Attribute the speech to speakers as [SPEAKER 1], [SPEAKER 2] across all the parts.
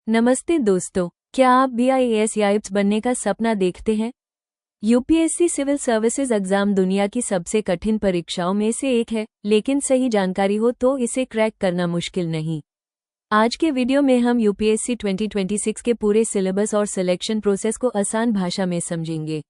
[SPEAKER 1] नमस्ते दोस्तों, क्या आप भी आईएएस या आईएएस बनने का सपना देखते हैं? यूपीएससी सिविल सर्विसेज एग्जाम दुनिया की सबसे कठिन परीक्षाओं में से एक है, लेकिन सही जानकारी हो तो इसे क्रैक करना मुश्किल नहीं। आज के वीडियो में हम यूपीएससी 2026 के पूरे सिलेबस और सिलेक्शन प्रोसेस को आसान भाषा में समझेंगे।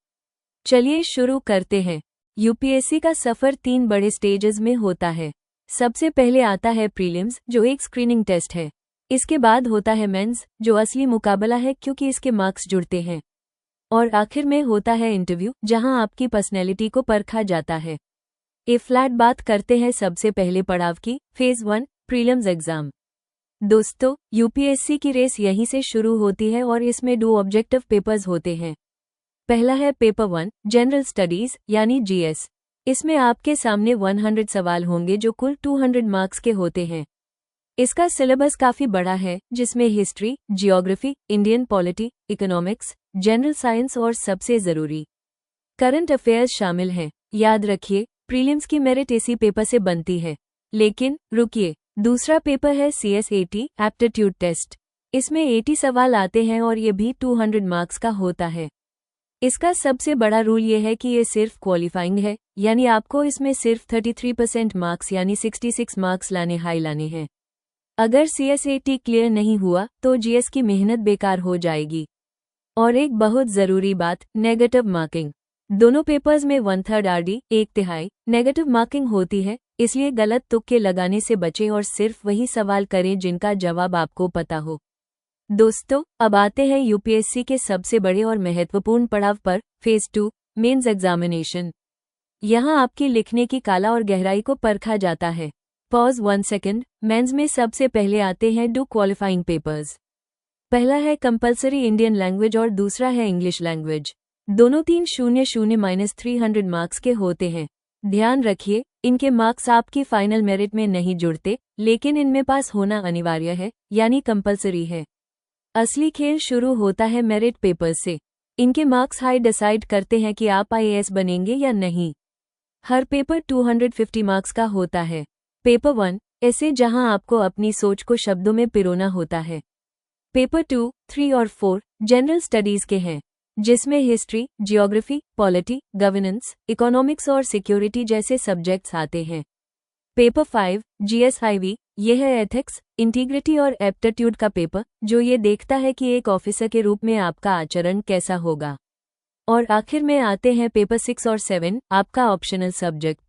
[SPEAKER 1] चलिए शुरू करते हैं। यूपीएससी का सफर 3 बड़े स्टेजेस में होता है। सबसे पहले आता है प्रीलिम्स, जो एक स्क्रीनिंग टेस्ट है। इसके बाद होता है मेंस, जो असली मुकाबला है क्योंकि इसके मार्क्स जुड़ते हैं। और आखिर में होता है इंटरव्यू, जहां आपकी पर्सनैलिटी को परखा जाता है। फ्लैट बात करते हैं सबसे पहले पड़ाव की, फेज 1 प्रीलिम्स एग्जाम। दोस्तों, यूपीएससी की रेस यहीं से शुरू होती है और इसमें 2 ऑब्जेक्टिव पेपर्स होते हैं। पहला है पेपर 1 जनरल स्टडीज यानी जीएस। इसमें आपके सामने 100 सवाल होंगे जो कुल 200 मार्क्स के होते हैं। इसका सिलेबस काफी बड़ा है, जिसमें history, geography, Indian polity, economics, general science और सबसे जरूरी करंट अफेयर्स शामिल हैं। याद रखिए, प्रीलिम्स की मेरिट इसी पेपर से बनती है। लेकिन रुकिए, दूसरा पेपर है CSAT एप्टीट्यूड टेस्ट। इसमें 80 सवाल आते हैं और ये भी 200 मार्क्स का होता है। इसका सबसे बड़ा रूल ये है कि ये सिर्फ क्वालिफाइंग है, यानी आपको इसमें सिर्फ 33% मार्क्स यानी 66 मार्क्स लाने हैं। अगर CSAT क्लियर नहीं हुआ तो जीएस की मेहनत बेकार हो जाएगी। और एक बहुत जरूरी बात, नेगेटिव मार्किंग। दोनों पेपर्स में 1/3 RD 1/3 नेगेटिव मार्किंग होती है, इसलिए गलत तुक्के लगाने से बचें और सिर्फ वही सवाल करें जिनका जवाब आपको पता हो। दोस्तों, अब आते हैं यूपीएससी के सबसे बड़े और महत्वपूर्ण पड़ाव पर, फेज 2 मेंस एग्जामिनेशन। यहाँ आपकी लिखने की कला और गहराई को परखा जाता है। Pause 1 second. मेंस में सबसे पहले आते हैं 2 क्वालिफाइंग पेपर्स। पहला है कंपलसरी इंडियन लैंग्वेज और दूसरा है इंग्लिश लैंग्वेज। दोनों 300-300 मार्क्स के होते हैं। ध्यान रखिए, इनके मार्क्स आपकी फाइनल मेरिट में नहीं जुड़ते, लेकिन इनमें पास होना अनिवार्य है, यानी कंपलसरी है। असली खेल शुरू होता है मेरिट पेपर से। इनके मार्क्स हाई डिसाइड करते हैं कि आप आईएएस बनेंगे या नहीं। हर पेपर 250 मार्क्स का होता है। पेपर 1 ऐसे, जहां आपको अपनी सोच को शब्दों में पिरोना होता है। पेपर 2, 3 और 4 जनरल स्टडीज के हैं, जिसमें history, geography, polity, governance, economics और सिक्योरिटी जैसे सब्जेक्ट्स आते हैं। पेपर 5 GSIV, यह है एथिक्स, इंटीग्रिटी और एप्टीट्यूड का पेपर, जो ये देखता है कि एक ऑफिसर के रूप में आपका आचरण कैसा होगा। और आखिर में आते हैं पेपर 6 और 7, आपका ऑप्शनल सब्जेक्ट।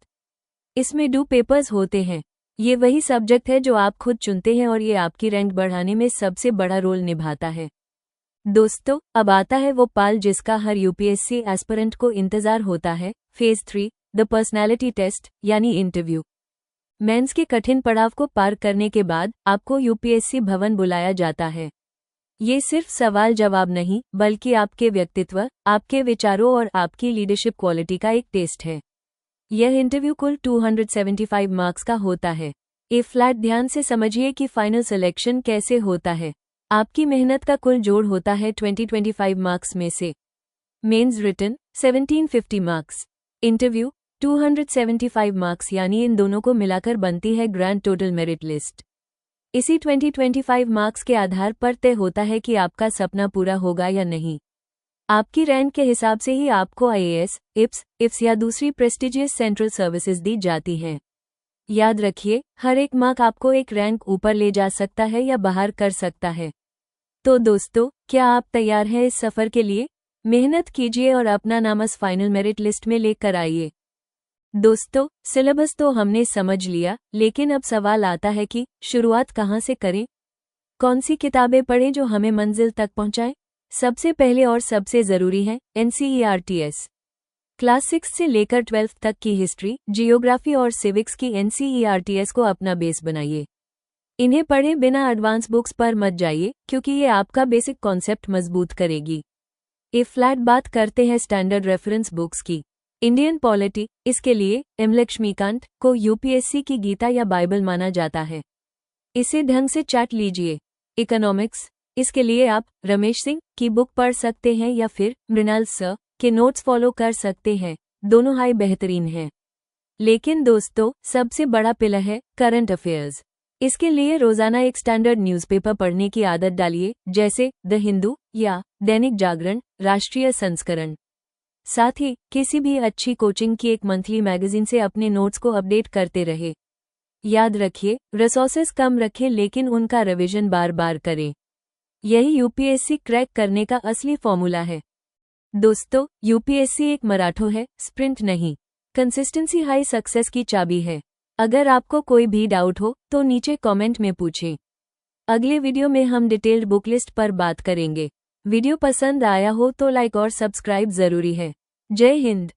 [SPEAKER 1] इसमें 2 पेपर्स होते हैं। ये वही सब्जेक्ट है जो आप खुद चुनते हैं और ये आपकी रैंक बढ़ाने में सबसे बड़ा रोल निभाता है। दोस्तों, अब आता है वो पाल जिसका हर यूपीएससी एस्पिरेंट को इंतजार होता है, फेज 3 द पर्सनैलिटी टेस्ट यानी इंटरव्यू। मेंस के कठिन पड़ाव को पार करने के बाद आपको यूपीएससी भवन बुलाया जाता है। ये सिर्फ सवाल जवाब नहीं, बल्कि आपके व्यक्तित्व, आपके विचारों और आपकी लीडरशिप क्वालिटी का एक टेस्ट है। यह इंटरव्यू कुल 275 मार्क्स का होता है। फ्लैट ध्यान से समझिए कि फाइनल सिलेक्शन कैसे होता है। आपकी मेहनत का कुल जोड़ होता है 2025 मार्क्स में से। Mains written 1750 marks, interview 275 marks, यानी इन दोनों को मिलाकर बनती है ग्रैंड टोटल मेरिट लिस्ट। इसी 2025 मार्क्स के आधार पर तय होता है कि आपका सपना पूरा होगा या नहीं। आपकी रैंक के हिसाब से ही आपको आईएएस, इप्स या दूसरी प्रेस्टिजियस सेंट्रल सर्विसेज दी जाती हैं। याद रखिए, हर एक मार्क आपको एक रैंक ऊपर ले जा सकता है या बाहर कर सकता है। तो दोस्तों, क्या आप तैयार हैं इस सफर के लिए? मेहनत कीजिए और अपना नाम इस फाइनल मेरिट लिस्ट में लेकर आइए। दोस्तों, सिलेबस तो हमने समझ लिया, लेकिन अब सवाल आता है कि शुरुआत कहाँ से करें? कौन सी किताबें पढ़ें जो हमें मंजिल तक पहुंचाएं? सबसे पहले और सबसे जरूरी है NCERTS। क्लास 6 से लेकर 12th तक की हिस्ट्री, जियोग्राफी और सिविक्स की NCERTS को अपना बेस बनाइए। इन्हें पढ़े बिना एडवांस बुक्स पर मत जाइए, क्योंकि ये आपका बेसिक कॉन्सेप्ट मजबूत करेगी। फ्लैट बात करते हैं स्टैंडर्ड रेफरेंस बुक्स की। इंडियन पॉलिटी, इसके लिए M लक्ष्मीकांत को यूपीएससी की गीता या बाइबल माना जाता है। इसे ढंग से चाट लीजिए। इकोनॉमिक्स, इसके लिए आप रमेश सिंह की बुक पढ़ सकते हैं या फिर मृणाल सर के नोट्स फॉलो कर सकते हैं। दोनों हाई बेहतरीन हैं। लेकिन दोस्तों, सबसे बड़ा पिलर है करंट अफेयर्स। इसके लिए रोजाना एक स्टैंडर्ड न्यूज़पेपर पढ़ने की आदत डालिए, जैसे द हिंदू या दैनिक जागरण, राष्ट्रीय संस्करण। साथ ही किसी भी अच्छी कोचिंग की एक मंथली मैगजीन से अपने नोट्स को अपडेट करते रहे। याद रखिए, रिसोर्सेज कम रखें लेकिन उनका रिवीजन बार बार करें। यही यूपीएससी क्रैक करने का असली फॉर्मूला है। दोस्तों, यूपीएससी एक मैराथन है, स्प्रिंट नहीं। कंसिस्टेंसी हाई सक्सेस की चाबी है। अगर आपको कोई भी डाउट हो तो नीचे कमेंट में पूछें। अगले वीडियो में हम डिटेल्ड बुक लिस्ट पर बात करेंगे। वीडियो पसंद आया हो तो लाइक और सब्सक्राइब जरूरी है। जय हिंद।